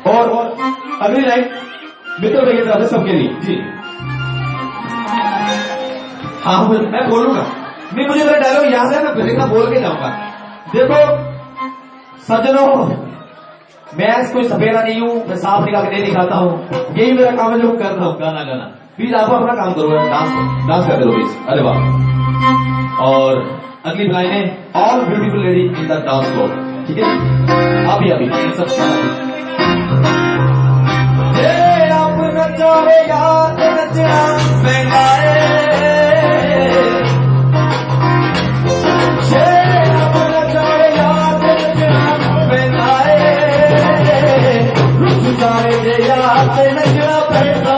और अगली लाइन मित्र भैया तरफ से सबके लिए जी। हाँ मैं बोलूंगा नहीं, मुझे मेरा डायलॉग याद है, मैं फिर बोल के जाऊंगा। देखो सज्जनों, मैं कोई सफेदा नहीं हूं, मैं साफ निकाल के नहीं दिखाता हूं, यही मेरा काम है जो कर रहा हूं, गाना गाना। प्लीज आप अपना काम करो, डांस कर दो प्लीज। अरे वाह। और अगली लाइनें all beautiful lady in the dance floor, ठीक है। अभी सब आप नचो याद नचना महंगाए, नचना पड़ता